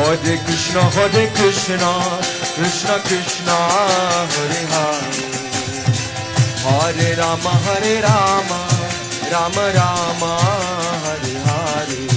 Hare Krishna, Krishna Krishna, Hare Hare, Hare Rama, Rama Rama, Hare Hare.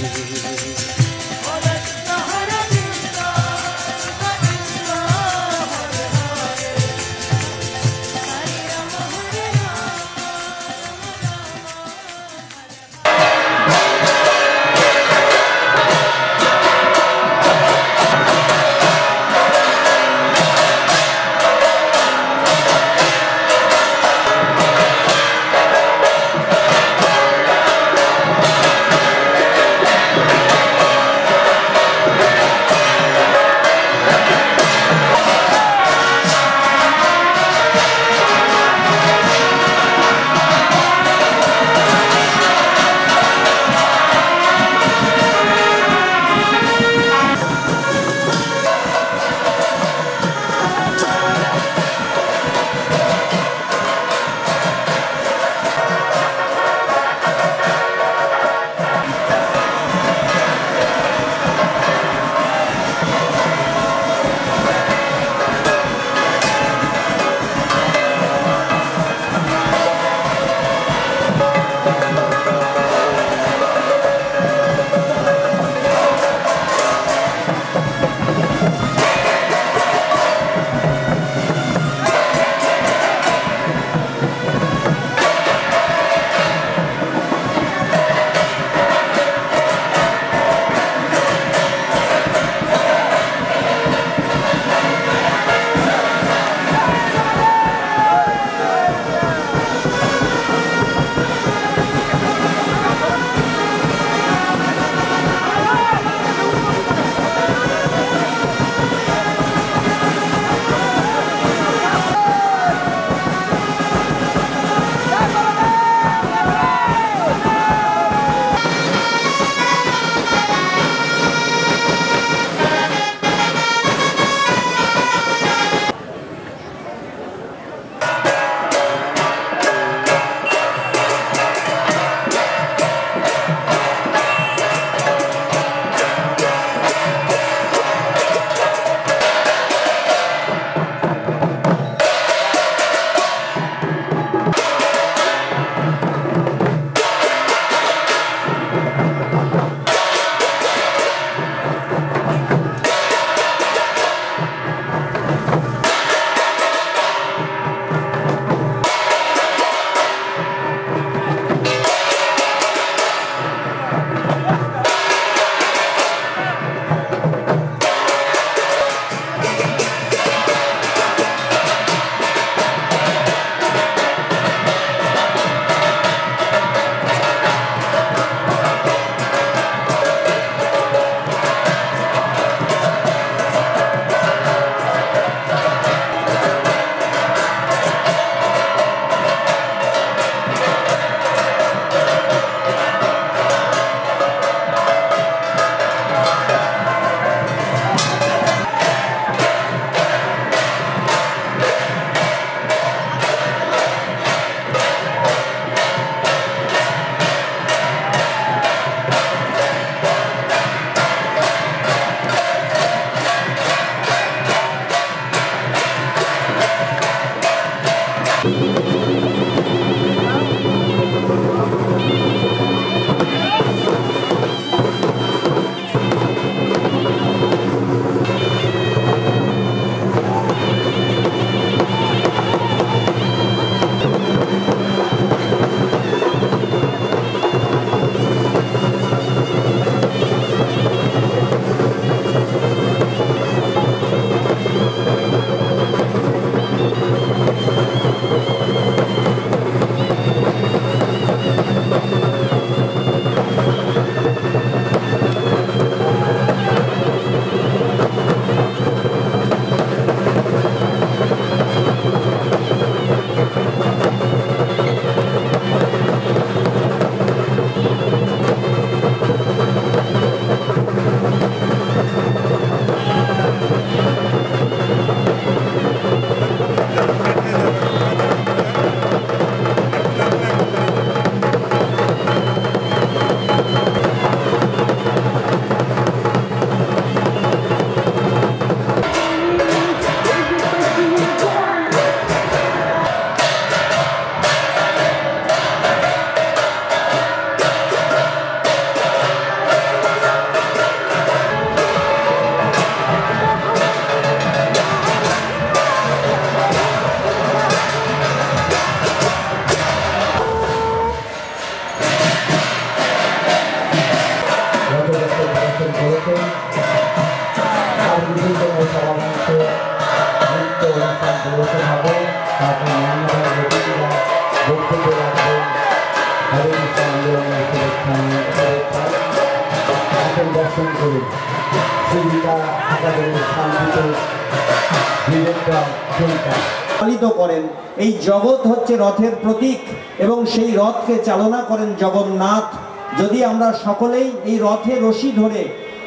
বিধিতম সমাবেশ নৃত্য অনুষ্ঠান পরিবেশন হবে। তারপর মান্যবর ব্যক্তিরা বক্তব্য রাখবেন। হরে কৃষ্ণ আন্দোলনের শুভেচ্ছা এখন দর্শন করুন শ্রীবিদ্যা একাডেমির শান্তিতে ডিরেক্টর সুলতান পালিত করেন। এই জগৎ হচ্ছে রথের প্রতীক এবং সেই রথকে চালনা করেন জগন্নাথ। যদি আমরা সকলেই এই রথে রশি ধরে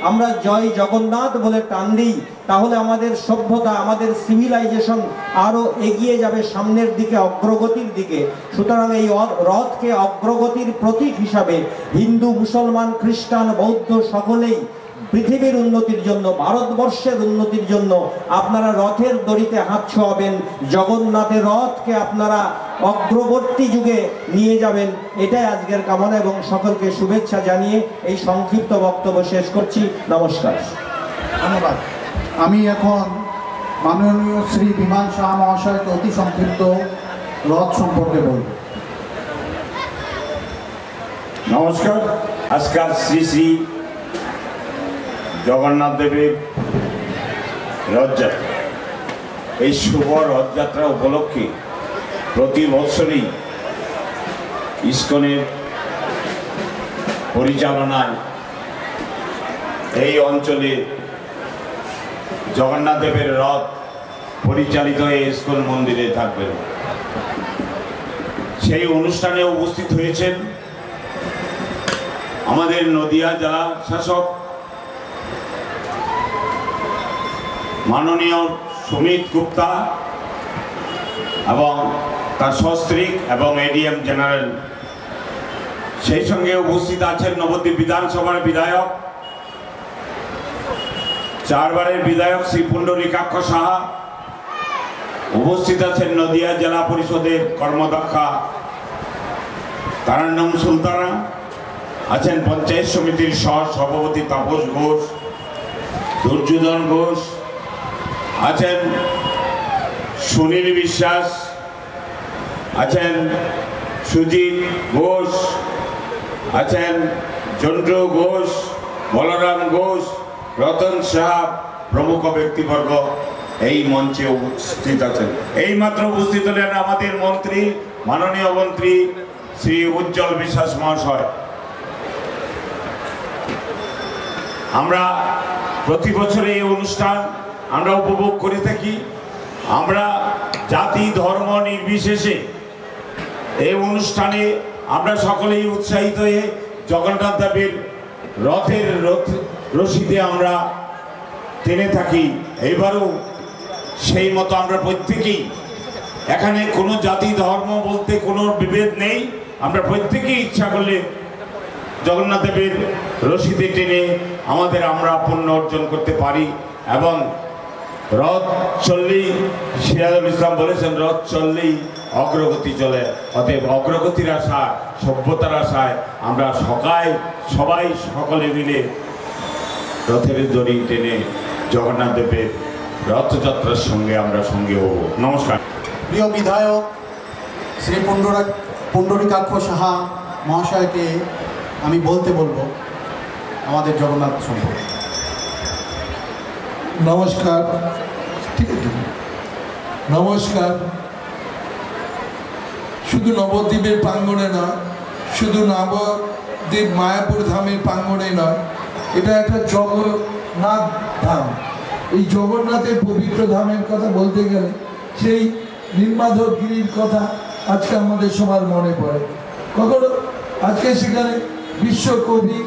আমরা জয় জগন্নাথ বলে টান দিই, তাহলে আমাদের সভ্যতা, আমাদের সিভিলাইজেশন আরো এগিয়ে যাবে সামনের দিকে, অগ্রগতির দিকে। সুতরাং এই রথকে অগ্রগতির প্রতীক হিসাবে হিন্দু, মুসলমান, খ্রিস্টান, বৌদ্ধ সকলেই পৃথিবীর উন্নতির জন্য, ভারতবর্ষের উন্নতির জন্য আপনারা রথের দড়িতে হাত ছোঁয়াবেন। জগন্নাথের রথকে আপনারা অগ্রবর্তী যুগে নিয়ে যাবেন, এটাই আজকের কামনা এবং সকলকে শুভেচ্ছা জানিয়ে এই সংক্ষিপ্ত বক্তব্য শেষ করছি। নমস্কার। ধন্যবাদ। আমি এখন মাননীয় শ্রী বিমান শাহ মহাশয়কে অতি সংক্ষিপ্ত রথ সম্পর্কে বলব। নমস্কার। আজকাল শ্রী শ্রী জগন্নাথ দেবের রথযাত্রা, এই শুভ রথযাত্রা উপলক্ষে প্রতি বছরই ইসকনের পরিচালনায় এই অঞ্চলে জগন্নাথ দেবের রথ পরিচালিত হয়ে ইসকন মন্দিরে থাকবেন। সেই অনুষ্ঠানে উপস্থিত হয়েছেন আমাদের নদিয়া জেলা শাসক মাননীয় সুমিত গুপ্তা এবং তার সস্ত্রীক এবং এডিএম জেনারেল। সেই সঙ্গে উপস্থিত আছেন নবদ্বীপ বিধানসভার বিধায়ক, চারবারের বিধায়ক শ্রী পুণ্ডরীকাক্ষ সাহা। উপস্থিত আছেন নদিয়া জেলা পরিষদের কর্মদক্ষা তারান্নম সুলতানা, আছেন পঞ্চায়েত সমিতির সহ সভাপতি তাপস ঘোষ, দুর্যোধন ঘোষ, আছেন সুনীল বিশ্বাস, আছেন সুজিত ঘোষ, আছেন চন্দ্র ঘোষ, বলরাম ঘোষ, রতন সাহা প্রমুখ ব্যক্তিবর্গ এই মঞ্চে উপস্থিত আছেন। এই মাত্র উপস্থিত হলেন আমাদের মন্ত্রী, মাননীয় মন্ত্রী শ্রী উজ্জ্বল বিশ্বাস মহাশয়। আমরা প্রতি বছরে এই অনুষ্ঠান আমরা উপভোগ করে থাকি। আমরা জাতি ধর্ম নির্বিশেষে এই অনুষ্ঠানে আমরা সকলেই উৎসাহিত হয়ে জগন্নাথ দেবের রথের রশিতে আমরা টেনে থাকি। এইবারও সেই মতো আমরা প্রত্যেকেই, এখানে কোনো জাতি ধর্ম বলতে কোনো বিভেদ নেই, আমরা প্রত্যেকেই ইচ্ছা করলে জগন্নাথ দেবের রশিতে টেনে আমরা পুণ্য অর্জন করতে পারি। এবং রথ চললেই, সিরাজুল ইসলাম বলেছেন, রথ চললেই অগ্রগতি চলে। অতএব অগ্রগতির আশায়, সভ্যতার আশায় আমরা সবাই সকলে মিলে রথের দড়ি টেনে জগন্নাথ দেবের রথযাত্রার সঙ্গে আমরা সঙ্গে হব। নমস্কার। প্রিয় বিধায়ক শ্রী পুণ্ডরীকাক্ষ সাহা মহাশয়কে আমি বলবো আমাদের জগন্নাথ সম্পর্কে। নমস্কার। ঠিক আছে, নমস্কার। শুধু নবদ্বীপের প্রাঙ্গণে নয়, শুধু নবদ্বীপ মায়াপুর ধামের প্রাঙ্গণে নয়, এটা একটা জগন্নাথ ধাম। এই জগন্নাথের পবিত্র ধামের কথা বলতে গেলে সেই নীলমাধবগিরির কথা আজকে আমাদের সবার মনে পড়ে। কখনো আজকে সেখানে বিশ্বকবি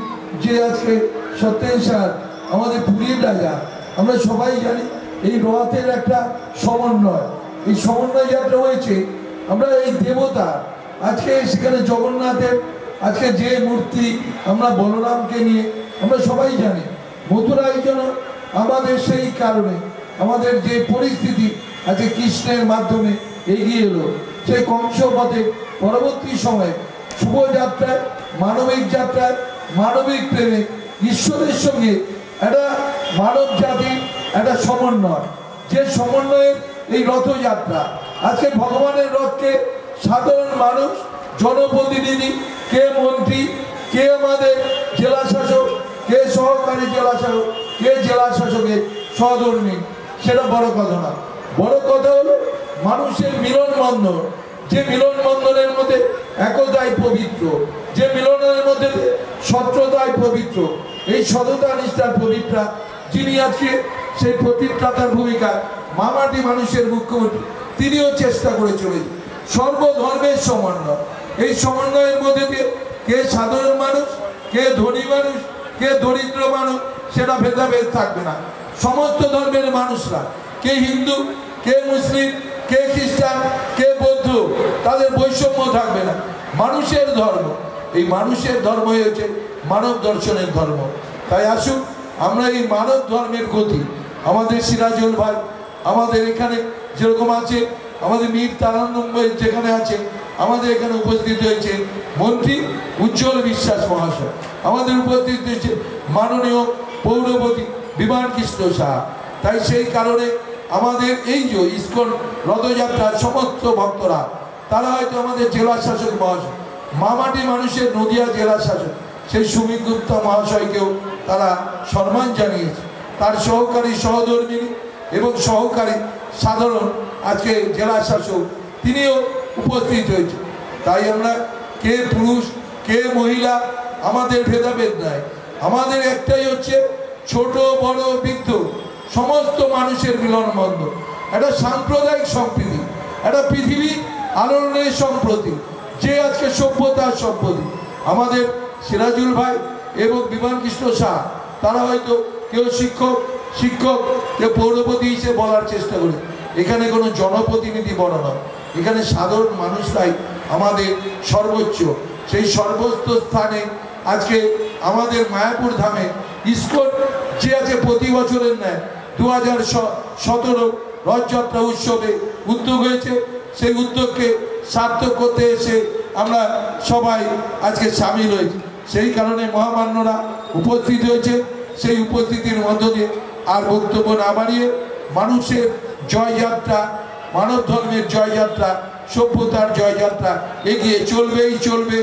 যে আজকে সত্যেন স্যার, আমাদের পুরীর রাজা, আমরা সবাই জানি এই রথের একটা সমন্বয়, এই সমন্বয় যাত্রা হয়েছে। আমরা এই দেবতা আজকে সেখানে জগন্নাথের আজকে যে মূর্তি, আমরা বলরামকে নিয়ে আমরা সবাই জানি মথুরাই যেন আমাদের সেই কারণে আমাদের যে পরিস্থিতি আজকে কৃষ্ণের মাধ্যমে এগিয়ে এলো, সেই কংসবধে পরবর্তী সময়ে শুভযাত্রায়, মানবিক যাত্রায়, মানবিক প্রেমে ঈশ্বরের সঙ্গে একটা মানব জাতির একটা সমন্বয়, যে সমন্বয়ের এই রথযাত্রা। আজকে ভগবানের রথকে সাধারণ মানুষ, জনপ্রতিনিধি, কে মন্ত্রী, কে আমাদের জেলা শাসক, কে সহকারী জেলা শাসক, কে জেলা শাসকের সহধর্মী, সেটা বড় কথা না। বড় কথা হলো মানুষের মিলন বন্ধন, যে মিলন বন্ধনের মধ্যে একতাই পবিত্র, যে মিলনের মধ্যে সত্যতাই পবিত্র, এই সততা নিষ্ঠার পবিত্রা যিনি আজকে সেই পবিত্রতার ভূমিকা মামাটি মানুষের মুখ্যমন্ত্রী, তিনিও চেষ্টা করে চলেছেন সর্বধর্মের সমন্বয়। এই সমন্বয়ের মধ্যে দিয়ে কে সাধারণ মানুষ, কে ধনী মানুষ, কে দরিদ্র মানুষ, সেটা ভেদাভেদ থাকবে না। সমস্ত ধর্মের মানুষরা, কে হিন্দু, কে মুসলিম, কে খ্রিস্টান, কে বৌদ্ধ, তাদের বৈষম্য থাকবে না। মানুষের ধর্ম, এই মানুষের ধর্মই হচ্ছে মানব দর্শনের ধর্ম। তাই আসুন আমরা এই মানব ধর্মের গতি, আমাদের সিরাজুল ভাই আমাদের এখানে যেরকম আছে, আমাদের মীর তারান্নুম যেখানে আছে, আমাদের এখানে উপস্থিত হয়েছে মন্ত্রী উজ্জ্বল বিশ্বাস মহাশয়, আমাদের উপস্থিত হয়েছে মাননীয় পৌরপতি বিমান কৃষ্ণ সাহা। তাই সেই কারণে আমাদের এই যে ইস্কন রথযাত্রার সমস্ত ভক্তরা, তারা হয়তো আমাদের জেলা শাসক মহাশয়, মামাটি মানুষের নদিয়া জেলা শাসক সেই সুমিত গুপ্তা মহাশয়কেও তারা সম্মান জানিয়েছে। তার সহকারী সহধর্মিনী এবং সহকারী সাধারণ আজকে জেলা শাসক তিনিও উপস্থিত হয়েছে। তাই আমরা কে পুরুষ কে মহিলা আমাদের ভেদাভেদ নাই, আমাদের একটাই হচ্ছে ছোট বড় বৃদ্ধ সমস্ত মানুষের মিলনবন্ধন, একটা সাম্প্রদায়িক সম্প্রীতি, একটা পৃথিবী আনন্দের সম্প্রতি, যে আজকে সভ্যতার সম্প্রতি। আমাদের সিরাজুল ভাই এবং বিমান কৃষ্ণ সাহা তারা হয়তো কেউ শিক্ষক কেউ পৌরপতি হিসেবে বলার চেষ্টা করে, এখানে কোনো জনপ্রতিনিধি বড় নয়, এখানে সাধারণ মানুষরাই আমাদের সর্বোচ্চ। সেই সর্বোচ্চ স্থানে আজকে আমাদের মায়াপুর ধামে ইস্কন যে আছে প্রতি বছরের ন্যায় 2017 রথযাত্রা উৎসবে উদ্যোগ হয়েছে, সেই উদ্যোগকে সার্থক করতে এসে আমরা সবাই আজকে সামিল হয়েছি। সেই কারণে মহামান্যরা উপস্থিত হয়েছে। সেই উপস্থিতির মধ্য দিয়ে আর বক্তব্য না বাড়িয়ে মানুষের জয়যাত্রা, মানব ধর্মের জয়যাত্রা, সভ্যতার জয়যাত্রা এগিয়ে চলবেই চলবে।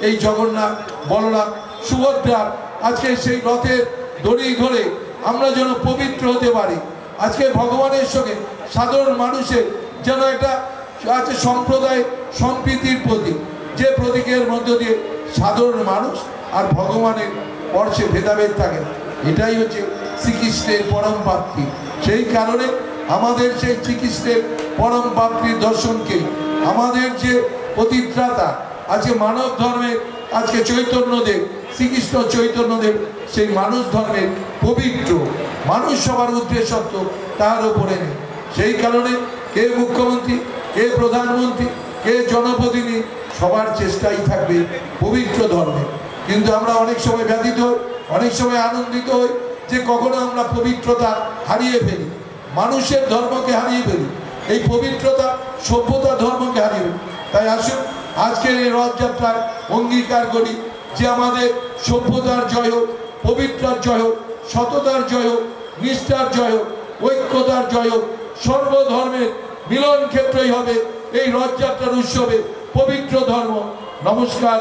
এই জগন্নাথ বলরাম সুভদ্রা আজকে সেই রথের দড়ি ধরে আমরা যেন পবিত্র হতে পারি। আজকে ভগবানের সঙ্গে সাধারণ মানুষের যেন একটা আছে সম্প্রদায় সম্প্রীতির প্রতীক, যে প্রতীকের মধ্য দিয়ে সাধারণ মানুষ আর ভগবানের পর্ষে ভেদাভেদ থাকে না। এটাই হচ্ছে শ্রীকৃষ্ণের পরম প্রাপ্তি। সেই কারণে আমাদের সেই শ্রীকৃষ্ণের পরম প্রাপ্তির দর্শনকে আমাদের যে প্রতিত্রাতা আজকে মানব ধর্মের আজকে চৈতন্যদেব, শ্রীকৃষ্ণ চৈতন্যদেব সেই মানুষ ধর্মের পবিত্র, মানুষ সবার উদ্দেশ্য তার উপরে নেই। সেই কারণে কে মুখ্যমন্ত্রী, কে প্রধানমন্ত্রী, কে জনপ্রতিনিধি, সবার চেষ্টাই থাকবে পবিত্র ধর্মে। কিন্তু আমরা অনেক সময় ব্যথিত হই, অনেক সময় আনন্দিত হই যে কখনো আমরা পবিত্রতা হারিয়ে ফেলি, মানুষের ধর্মকে হারিয়ে ফেলি, এই পবিত্রতা সভ্যতা ধর্মকে হারিয়ে ফেলি। তাই আসুন আজকের এই রথযাত্রায় অঙ্গীকার করি যে আমাদের সভ্যতার জয় হোক, পবিত্রার জয় হোক, সততার জয় হোক, নিষ্ঠার জয় হোক, ঐক্যতার জয় হোক, সর্বধর্মের মিলন ক্ষেত্রই হবে এই রথযাত্রার উৎসবে পবিত্র ধর্ম। নমস্কার,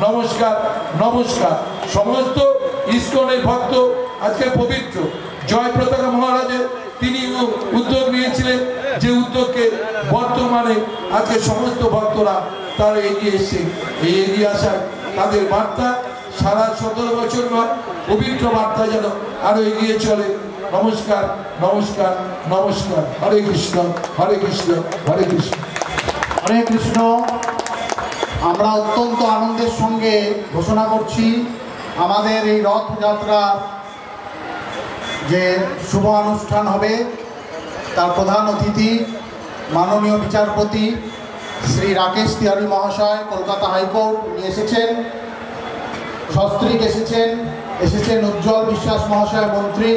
নমস্কার, নমস্কার। সমস্ত ইস্কনের ভক্ত আজকে পবিত্র জয় পতাকা মহারাজের তিনি উদ্যোগ নিয়েছিলেন, যে উদ্যোগকে বর্তমানে আজকে সমস্ত ভক্তরা তারা এগিয়ে এসছে। এই এগিয়ে আসার তাদের বার্তা সারা 17 বছর নয়, পবিত্র বার্তা যেন আরো এগিয়ে চলে। নমস্কার, নমস্কার, নমস্কার। হরে কৃষ্ণ, হরে কৃষ্ণ, হরে কৃষ্ণ, হরে কৃষ্ণ। আমরা অত্যন্ত আনন্দের সঙ্গে ঘোষণা করছি আমাদের এই রথযাত্রা যে শুভ অনুষ্ঠান হবে তার প্রধান অতিথি মাননীয় বিচারপতি শ্রী রাকেশ তিওয়ারি মহাশয় কলকাতা হাইকোর্ট নিয়ে এসেছেন, সস্ত্রীক এসেছেন উজ্জ্বল বিশ্বাস মহাশয় মন্ত্রী,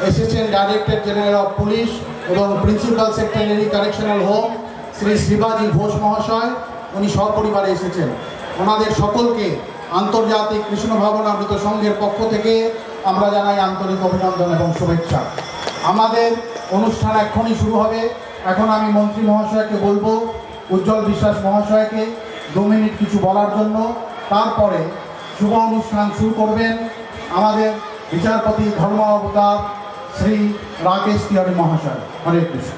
এসেছেন ডাইরেক্টর জেনারেল অফ পুলিশ এবং principal secretary correctional home Shri শিবাজি ঘোষ মহাশয়, উনি সপরিবারে এসেছেন। ওনাদের সকলকে আন্তর্জাতিক কৃষ্ণ ভাবনা অমৃত সংঘের পক্ষ থেকে আমরা জানাই আন্তরিক অভিনন্দন এবং শুভেচ্ছা। আমাদের অনুষ্ঠান এখনই শুরু হবে। এখন আমি মন্ত্রী মহাশয়কে বলবো উজ্জ্বল বিশ্বাস মহাশয়কে 2 মিনিট কিছু বলার জন্য, তারপরে শুভ অনুষ্ঠান শুরু করবেন আমাদের বিচারপতি ধর্ম অবতার শ্রী রাকেশ তিওয়ারি মহাশয়। হরে কৃষ্ণ।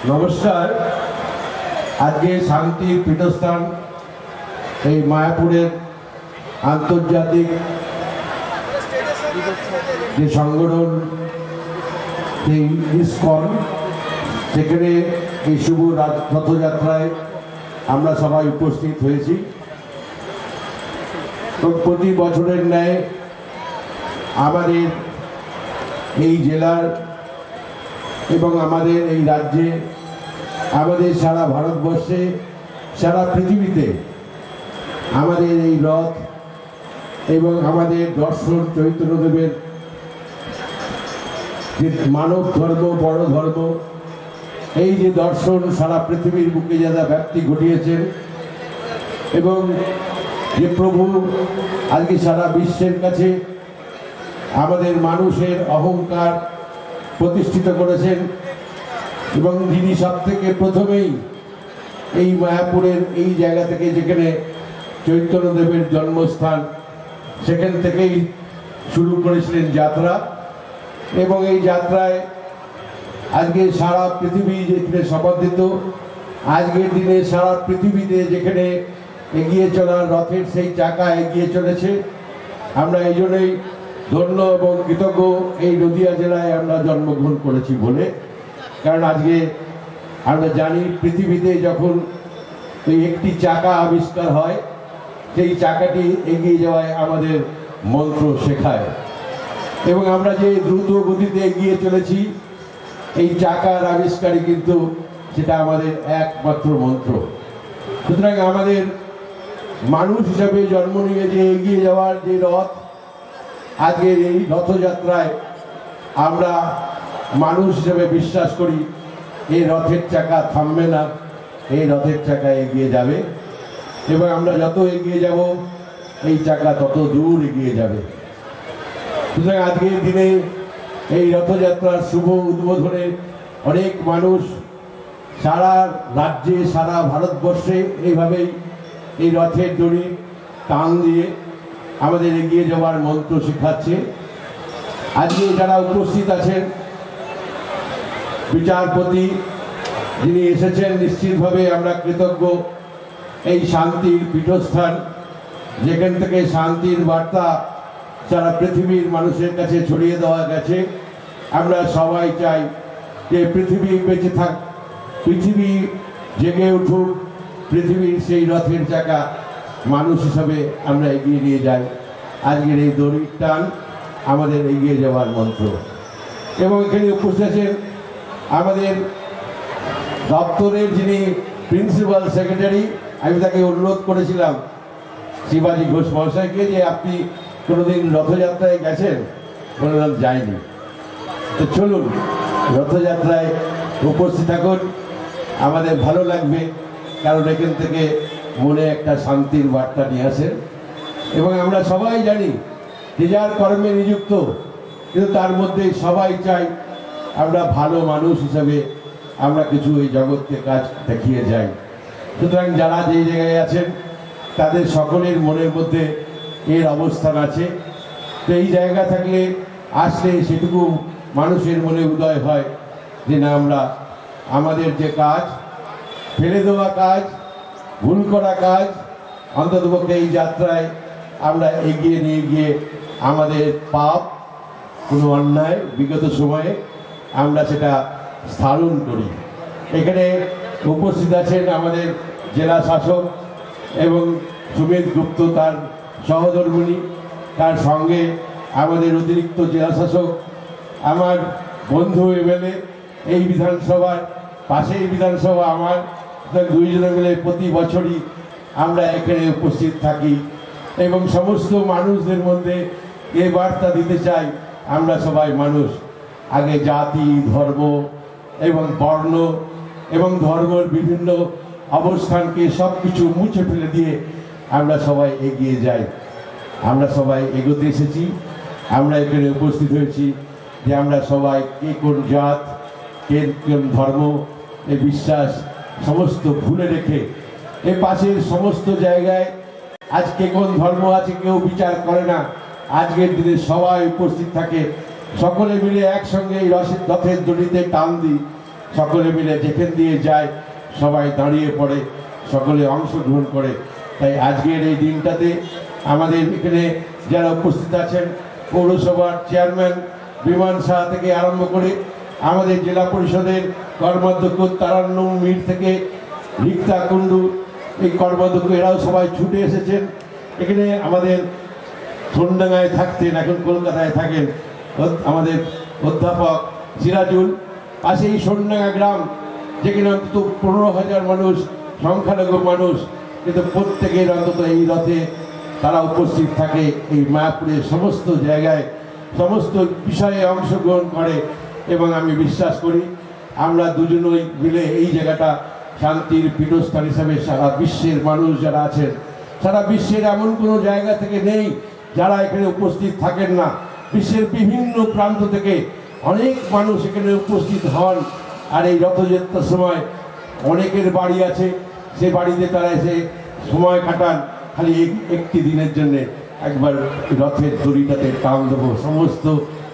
নমস্কার। আজকে শান্তির পীঠস্থান এই মায়াপুরের আন্তর্জাতিক যে সংগঠন এই ইসকন, সেখানে এই শুভ রথযাত্রায় আমরা সবাই উপস্থিত হয়েছি। তো প্রতি বছরের ন্যায় আমাদের এই জেলার এবং আমাদের এই রাজ্যে, আমাদের সারা ভারতবর্ষে, সারা পৃথিবীতে আমাদের এই রথ এবং আমাদের দর্শন চৈতন্যদেবের যে মানব ধর্ম, বড় ধর্ম, এই যে দর্শন সারা পৃথিবীর বুকে যারা ব্যাপ্তি ঘটিয়েছেন এবং যে প্রভু আজকে সারা বিশ্বের কাছে আমাদের মানুষের অহংকার প্রতিষ্ঠিত করেছেন এবং যিনি সব থেকে প্রথমেই এই মায়াপুরের এই জায়গা থেকে, যেখানে চৈতন্যদেবের জন্মস্থান, সেখান থেকেই শুরু করেছিলেন যাত্রা। এবং এই যাত্রায় আজকে সারা পৃথিবী যেখানে সমর্থিত, আজকের দিনে সারা পৃথিবীতে যেখানে এগিয়ে চলার রথের সেই চাকা এগিয়ে চলেছে, আমরা এই জন্যই ধন্য এবং কৃতজ্ঞ এই নদিয়া জেলায় আমরা জন্মগ্রহণ করেছি বলে। কারণ আজকে আমরা জানি পৃথিবীতে যখন এই একটি চাকা আবিষ্কার হয়, সেই চাকাটি এগিয়ে যাওয়ায় আমাদের মন্ত্র শেখায় এবং আমরা যে দ্রুত গতিতে এগিয়ে চলেছি, এই চাকার আবিষ্কারই কিন্তু সেটা আমাদের একমাত্র মন্ত্র। সুতরাং আমাদের মানুষ হিসাবে জন্ম নিয়ে যে এগিয়ে যাওয়ার যে রথ, আজকের এই রথযাত্রায় আমরা মানুষ হিসেবে বিশ্বাস করি এই রথের চাকা থামবে না, এই রথের চাকা এগিয়ে যাবে এবং আমরা যত এগিয়ে যাব এই চাকা তত দূর এগিয়ে যাবে। সুতরাং আজকের দিনে এই রথযাত্রার শুভ উদ্বোধনে অনেক মানুষ সারা রাজ্যে, সারা ভারতবর্ষে এইভাবেই এই রথের দড়ি টান দিয়ে আমাদের এগিয়ে যাওয়ার মন্ত্র শেখাচ্ছে। আজকে যারা উপস্থিত আছেন, বিচারপতি যিনি এসেছেন, নিশ্চিতভাবে আমরা কৃতজ্ঞ। এই শান্তির পীঠস্থান, যেখান থেকে শান্তির বার্তা সারা পৃথিবীর মানুষের কাছে ছড়িয়ে দেওয়া গেছে। আমরা সবাই চাই যে পৃথিবী বেঁচে থাক, পৃথিবী জেগে উঠুক, পৃথিবীর সেই রথের চাকা মানুষ হিসাবে আমরা এগিয়ে নিয়ে যাই। আজকের এই দড়ির টান আমাদের এগিয়ে যাওয়ার মন্ত্র। এবং এখানে উপস্থিত আছেন আমাদের দপ্তরের যিনি প্রিন্সিপাল সেক্রেটারি। আমি তাকে অনুরোধ করেছিলাম, শিবাজি ঘোষ মহাশয়কে, যে আপনি কোনোদিন রথযাত্রায় গেছেন? বললাম যাইনি। তো চলুন রথযাত্রায় উপস্থিত থাকুন, আমাদের ভালো লাগবে, কারণ এখান থেকে মনে একটা শান্তির বার্তা নিয়ে আসেন। এবং আমরা সবাই জানি যে যার কর্মে নিযুক্ত, কিন্তু তার মধ্যে সবাই চাই আমরা ভালো মানুষ হিসাবে আমরা কিছু এই জগৎকে কাজ দেখিয়ে যাই। সুতরাং যারা যেই জায়গায় আছেন তাদের সকলের মনের মধ্যে এর অবস্থান আছে। তো এই জায়গা থাকলে আসলে সেটুকু মানুষের মনে উদয় হয় যে না, আমরা আমাদের যে কাজ, ফেলে দেওয়া কাজ, ভুল করা কাজ, অন্ততপক্ষে এই যাত্রায় আমরা এগিয়ে নিয়ে গিয়ে আমাদের পাপ, কোনো অন্যায় বিগত সময়ে আমরা সেটা স্থারণ করি। এখানে উপস্থিত আছেন আমাদের জেলা শাসক এবং সুমিত গুপ্ত তার সহধর্মিণী, তার সঙ্গে আমাদের অতিরিক্ত জেলা শাসক, আমার বন্ধু এমএলএ, এই বিধানসভার পাশের বিধানসভা আমার, দুইজনে মিলে প্রতি বছরই আমরা এখানে উপস্থিত থাকি এবং সমস্ত মানুষদের মধ্যে এ বার্তা দিতে চাই আমরা সবাই মানুষ। আগে জাতি, ধর্ম এবং বর্ণ এবং ধর্মের বিভিন্ন অবস্থানকে সব কিছু মুছে ফেলে দিয়ে আমরা সবাই এগিয়ে যাই। আমরা সবাই এগোতে এসেছি, আমরা এখানে উপস্থিত হয়েছি যে আমরা সবাই কে কোন জাত, কে কোন ধর্ম, এই বিশ্বাস সমস্ত ভুলে রেখে এ পাশের সমস্ত জায়গায় আজকে কোন ধর্ম আছে কেউ বিচার করে না, আজকের দিনে সবাই উপস্থিত থাকে, সকলে মিলে একসঙ্গে এই রথের দড়িতে টান দিই, সকলে মিলে যেখান দিয়ে যায় সবাই দাঁড়িয়ে পড়ে, সকলে অংশগ্রহণ করে। তাই আজকের এই দিনটাতে আমাদের এখানে যারা উপস্থিত আছেন, পৌরসভার চেয়ারম্যান বিমান শাহ থেকে আরম্ভ করে আমাদের জেলা পরিষদের কর্মাধ্যক্ষ তারান্নম মীর থেকে রিক্তা কুণ্ডু, এই কর্মাধ্যক্ষ এরাও সবাই ছুটে এসেছেন। এখানে আমাদের সোনডাঙ্গায় থাকতেন, এখন কলকাতায় থাকেন আমাদের অধ্যাপক সিরাজুল। পাশে এই সোনডাঙ্গা গ্রাম, যেখানে অন্তত 15,000 মানুষ, সংখ্যালঘু মানুষ, কিন্তু প্রত্যেকের অন্তত এই রথে তারা উপস্থিত থাকে। এই মায়াপুরের সমস্ত জায়গায় সমস্ত বিষয়ে অংশগ্রহণ করে এবং আমি বিশ্বাস করি আমরা দুজনই মিলে এই জায়গাটা শান্তির পীঠস্থান হিসাবে সারা বিশ্বের মানুষ যারা আছেন, সারা বিশ্বের এমন কোনো জায়গা থেকে নেই যারা এখানে উপস্থিত থাকেন না। বিশ্বের বিভিন্ন প্রান্ত থেকে অনেক মানুষ এখানে উপস্থিত হন। আর এই রথযাত্রার সময় অনেকের বাড়ি আছে, সে বাড়িতে তারা এসে সময় কাটান খালি একটি দিনের জন্যে, একবার রথের দড়িটাতে টান দেবো। সমস্ত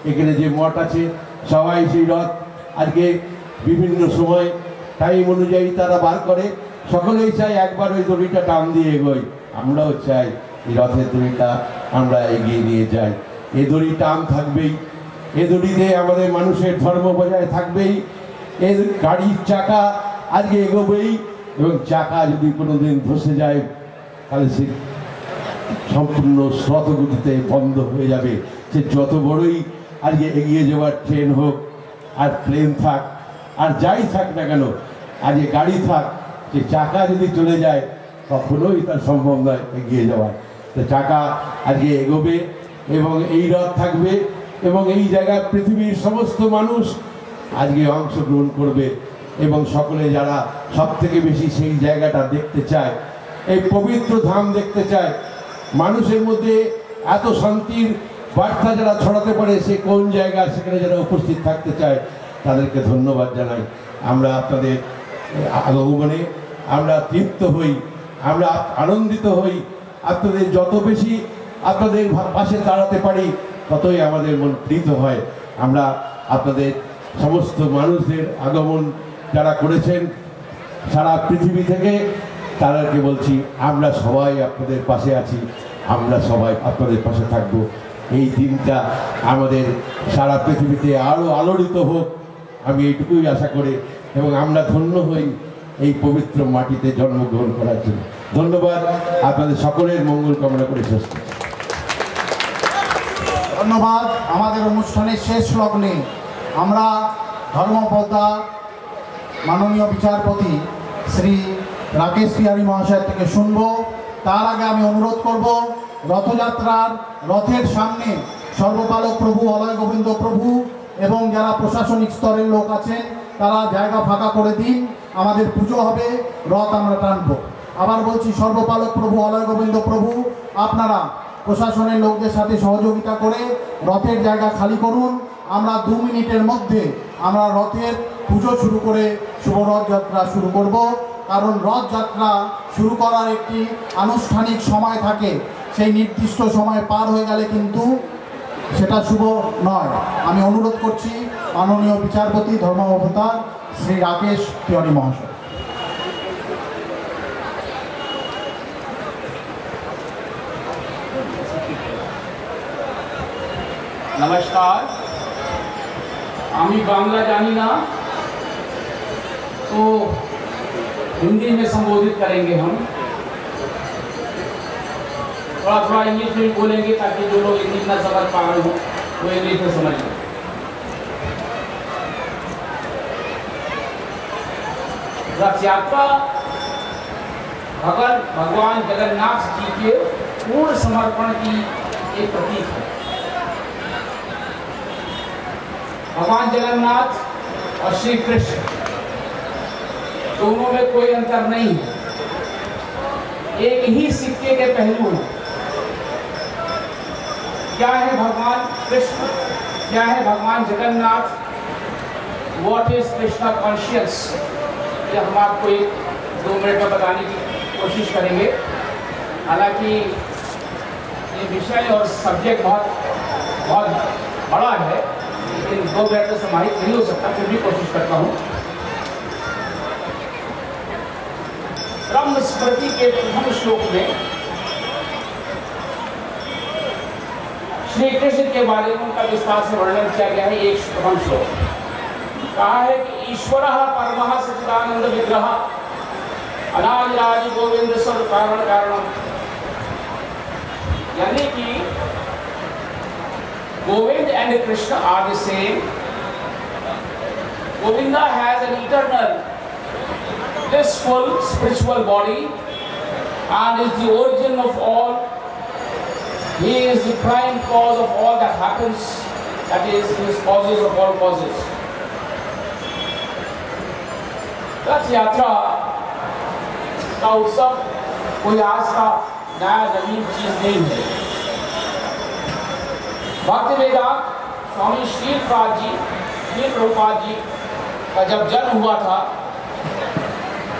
এখানে যে মঠ আছে সবাই সেই রথ আজকে বিভিন্ন সময় টাইম অনুযায়ী তারা বার করে, সকলেই চাই একবার ওই দড়িটা টান দিয়ে এগোই। আমরাও চাই এই রথের দড়িটা আমরা এগিয়ে নিয়ে যাই। এই দড়ি টান থাকবেই, এ দড়িতে আমাদের মানুষের ধর্ম বজায় থাকবেই, এর গাড়ির চাকা আজকে এগোবেই, এবং চাকা যদি কোনোদিন ধসে যায় তাহলে সে সম্পূর্ণ স্রোতগতিতে বন্ধ হয়ে যাবে। সে যত বড়ই আজকে এগিয়ে যাওয়ার ট্রেন হোক আর প্লেন থাক আর যাই থাক না কেন, আজকে গাড়ি থাক, সে চাকা যদি চলে যায় কখনোই তার সম্ভব নয় এগিয়ে যাওয়ার। তো চাকা আজকে এগোবে এবং এই রথ থাকবে এবং এই জায়গায় পৃথিবীর সমস্ত মানুষ আজকে অংশগ্রহণ করবে এবং সকলে যারা সব থেকে বেশি সেই জায়গাটা দেখতে চায়, এই পবিত্র ধাম দেখতে চায়, মানুষের মধ্যে এত শান্তির বার্তা যারা ছড়াতে পারে, সে কোন জায়গা সেখানে যারা উপস্থিত থাকতে চায় তাদেরকে ধন্যবাদ জানাই। আমরা আপনাদের আগমনে আমরা তৃপ্ত হই, আমরা আনন্দিত হই। আপনাদের যত বেশি আপনাদের পাশে দাঁড়াতে পারি ততই আমাদের মন প্রীত হয়। আমরা আপনাদের সমস্ত মানুষদের আগমন যারা করেছেন সারা পৃথিবী থেকে, তাদেরকে বলছি আমরা সবাই আপনাদের পাশে আছি, আমরা সবাই আপনাদের পাশে থাকব। এই দিনটা আমাদের সারা পৃথিবীতে আরও আলোড়িত হোক, আমি এইটুকুই আশা করি এবং আমরা ধন্য হই এই পবিত্র মাটিতে জন্মগ্রহণ করার জন্য। ধন্যবাদ, আপনাদের সকলের মঙ্গল কামনা করে শেষ করছি। ধন্যবাদ। আমাদের অনুষ্ঠানের শেষ লগ্নে আমরা ধর্মপদ্মা মাননীয় বিচারপতি শ্রী রাকেশ তিওয়ারি মহাশয়ের থেকে শুনব। তার আগে আমি অনুরোধ করব, রথযাত্রার রথের সামনে সর্বপালক প্রভু অলয় গোবিন্দ প্রভু এবং যারা প্রশাসনিক স্তরের লোক আছেন তারা জায়গা ফাঁকা করে দিন, আমাদের পুজো হবে, রথ আমরা টানব। আবার বলছি, সর্বপালক প্রভু অলয় গোবিন্দ প্রভু, আপনারা প্রশাসনের লোকদের সাথে সহযোগিতা করে রথের জায়গা খালি করুন। আমরা 2 মিনিটের মধ্যে আমরা রথের পুজো শুরু করে শুভ রথযাত্রা শুরু করব। কারণ রথযাত্রা শুরু করার একটি আনুষ্ঠানিক সময় থাকে, সেই নির্দিষ্ট সময় পার হয়ে গেলে কিন্তু সেটা শুভ নয়। আমি অনুরোধ করছি মাননীয় বিচারপতি ধর্মাবতার শ্রী রাকেশ তিওয়ারি মহাশয়। नमस्कार, আমি बांग्ला जानी ना तो हिंदी में संबोधित करेंगे। हम थोड़ा थोड़ा इंग्लिश में बोलेंगे ताकि जो लोग इंग्लिश ना समझ पा रहे हो वो इंग्लिश में समझ लें। रथ यात्रा भगवान जगन्नाथ जी के पूर्ण समर्पण की एक प्रतीक है। भगवान जगन्नाथ और श्री कृष्ण दोनों में कोई अंतर नहीं है, एक ही सिक्के के पहलू हैं। क्या है भगवान कृष्ण, क्या है भगवान Jagannath, what is Krishna conscious, ये हम आपको 1-2 मिनट में बताने की कोशिश करेंगे। हालांकि ये विषय और सब्जेक्ट बहुत बड़ा है, लेकिन 2 मिनट में समाहित नहीं हो सकता, फिर भी कोशिश करता हूँ। ब्रह्म स्मृति के प्रथम श्लोक में श्री कृष्ण के बारे में उनका विस्तार से वर्णन किया गया है। एक प्रथम श्लोक कहा है कि ईश्वरः परमः सच्चिदानंद विग्रह अनादिरादि गोविंद सर्व कारण कारणम, यानी कि Govind and Krishna are the same. Govinda has an eternal blissful spiritual body and is the origin of all. He is the prime cause of all that happens, that is, he is causes of all causes. रथ यात्रा का उत्सव कोई आज का नया नवीन चीज नहीं है। भक्तिवेदांत स्वामी श्री प्रभुपाद जी का जब जन्म हुआ था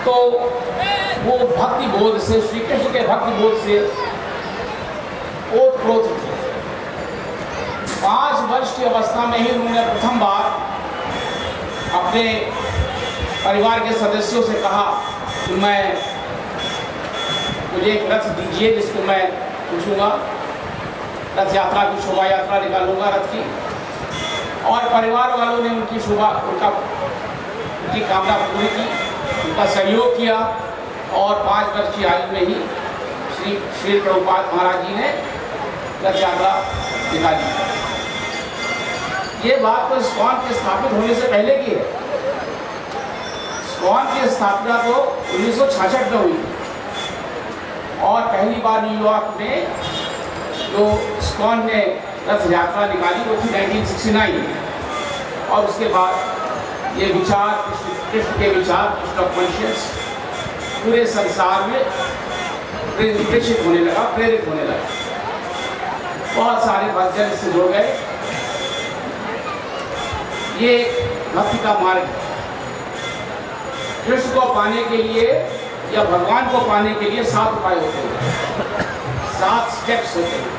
तो वो भक्ति बोध से, श्री कृष्ण के भक्ति बोध से ओतप्रोत थे। 5 वर्ष की अवस्था में ही उन्होंने प्रथम बार अपने परिवार के सदस्यों से कहा कि मुझे एक रथ दीजिए जिसको मैं पूछूंगा, रथ यात्रा की शोभा यात्रा निकालूंगा रथ की। और परिवार वालों ने उनकी कामना पूरी की, उनका सहयोग किया और 5 वर्ष की आयु में ही श्री प्रभुपाद महाराज जी ने रथ यात्रा निकाली। ये बात तो इस्कॉन के स्थापित होने से पहले की है। इस्कॉन की स्थापना तो 1966 में हुई और पहली बार न्यूयॉर्क में जो इस्कॉन ने रथ यात्रा निकाली वो थी 1969। और उसके बाद ये विचार कृष्ण के विचार, कृष्ण कॉन्शियस पूरे संसार में प्रेरित होने लगा। बहुत सारे भक्तजन इससे जुड़ गए। ये भक्ति का मार्ग है। कृष्ण को पाने के लिए या भगवान को पाने के लिए 7 उपाय होते हैं, 7 स्टेप्स होते हैं।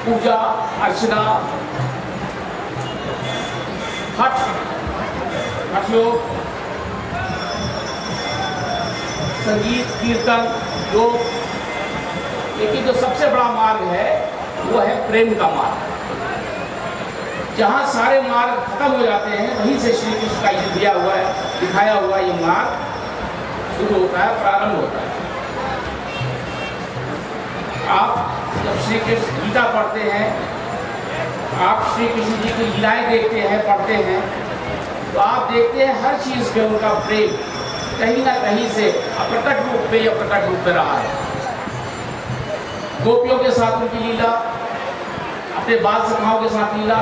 पूजा अर्चना, हठ योग, संगीत कीर्तन, योग। लेकिन जो सबसे बड़ा मार्ग है वो है प्रेम का मार्ग। जहाँ सारे मार्ग खत्म हो जाते हैं वहीं से श्री कृष्ण का ये दिखाया हुआ ये मार्ग शुरू होता है, प्रारंभ होता है। आप जब श्री कृष्ण गीता पढ़ते हैं, आप श्री कृष्ण जी की लीलाएं देखते हैं, पढ़ते हैं, तो आप देखते हैं हर चीज पे उनका प्रेम कहीं ना कहीं से अप्रकट रूप में या प्रकट रूप में रहा है। गोपियों के साथ उनकी लीला, अपने बाल सखाओं के साथ लीला,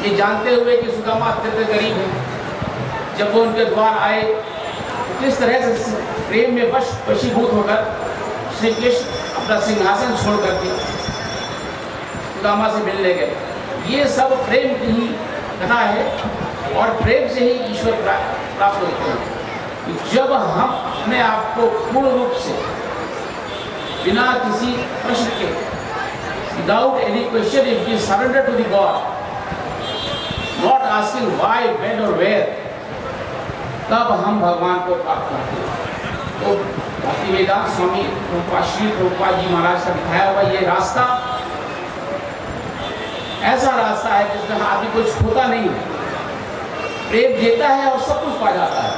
ये जानते हुए कि सुदामा अत्यंत गरीब है, जब वो उनके द्वार आए तो किस तरह से प्रेम में वशीभूत होकर श्री कृष्ण अपना सिंहासन छोड़ करके सुदामा से मिलने गए। ये सब प्रेम की ही कथा है और प्रेम से ही ईश्वर प्राप्त होते हैं। जब हम अपने आप को पूर्ण रूप से बिना किसी प्रश्न के, without any question, if we surrender to the God, not asking why, when और वेयर, तब हम भगवान को प्राप्त करते हैं। तो भक्तिवेदांत स्वामी श्री प्रभुपाद जी महाराज का दिखाया हुआ ये रास्ता ऐसा रास्ता है जिसमें आदमी कुछ होता नहीं है, प्रेम देता है और सब कुछ पा जाता है।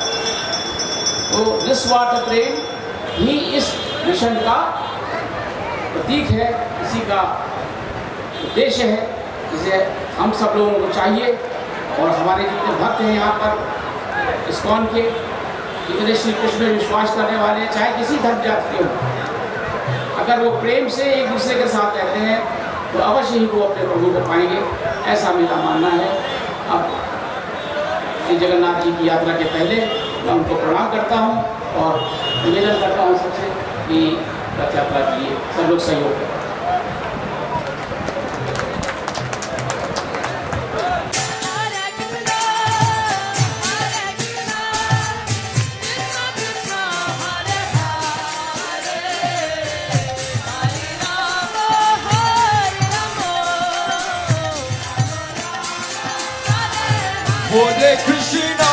तो निस्वार्थ प्रेम ही इस मिशन का प्रतीक है, इसी का उद्देश्य है, जिसे हम सब लोगों को चाहिए। और हमारे जितने भक्त हैं यहाँ पर इस्कॉन के, जितने श्री कृष्ण में विश्वास करने वाले हैं, चाहे किसी धर्म जाति के हों, अगर वो प्रेम से एक दूसरे के साथ रहते हैं तो अवश्य ही वो अपने प्रभु को पाएंगे, ऐसा मेरा मानना है। अब श्री जगन्नाथ जी की यात्रा के पहले मैं उनको प्रणाम करता हूँ और निवेदन करता हूँ सबसे कि रथ यात्रा के लिए सब लोग सहयोग करें। Hare Hare Krishna.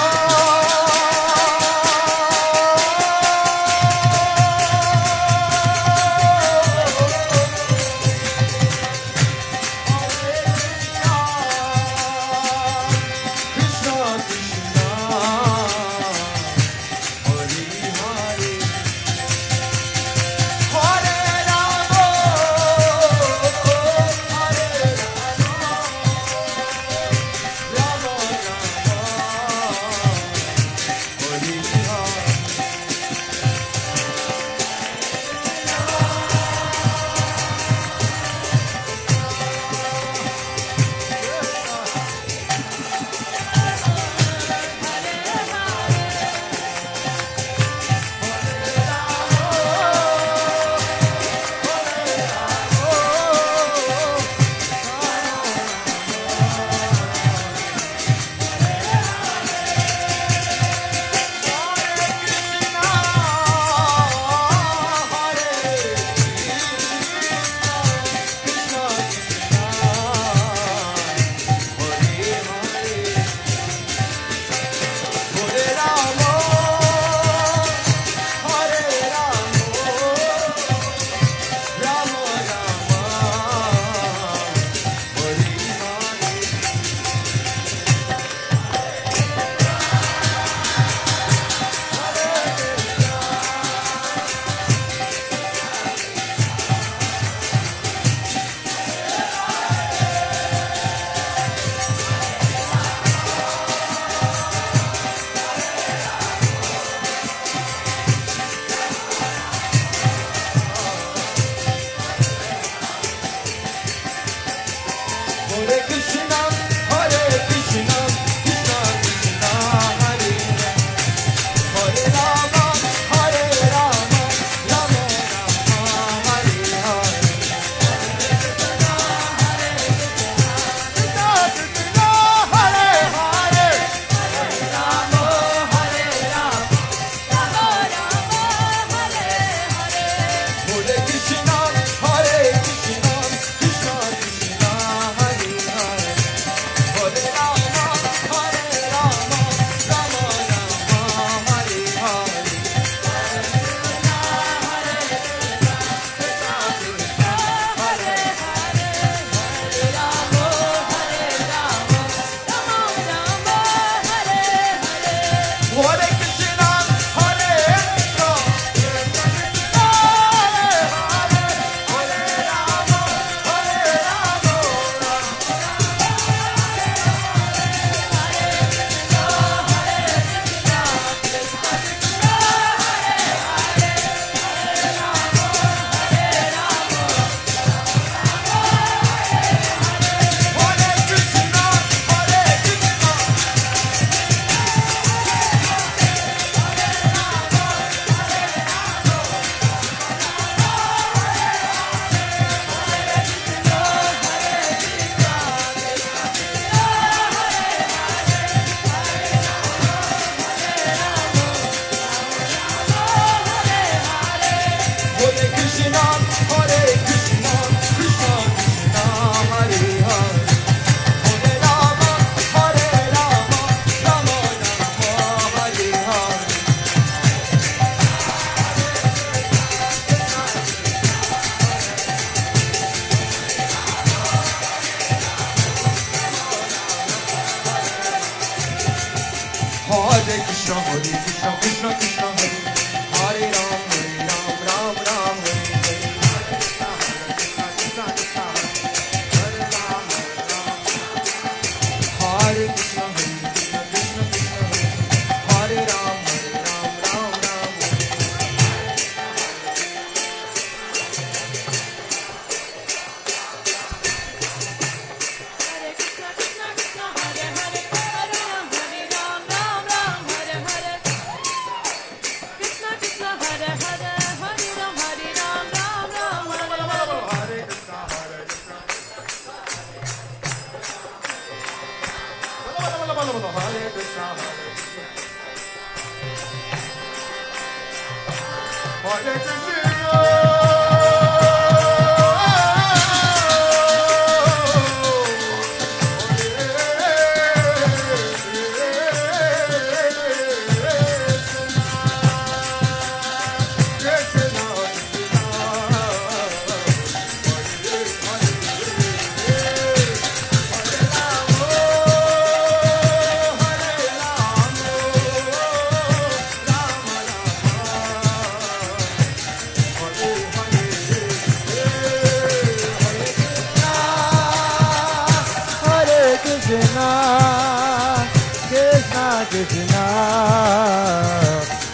Krishna Krishna Krishna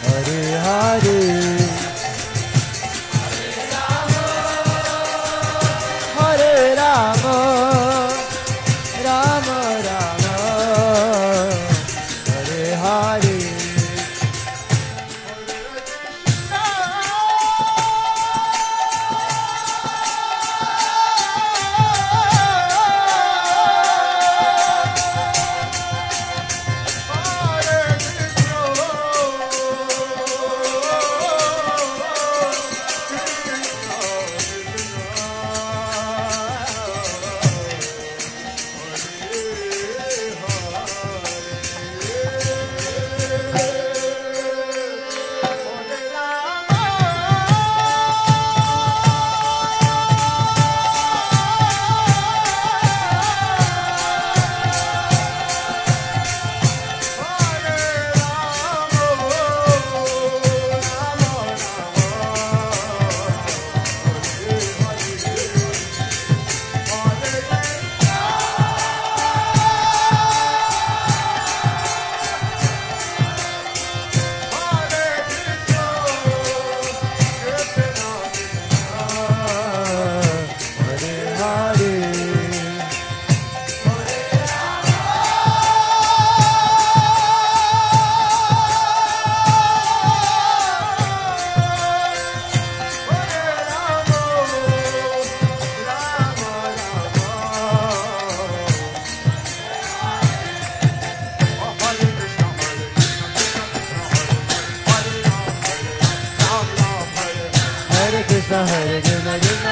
Hare Hare Hare Rama Rama Rama Hare Hare Hare Krishna Krishna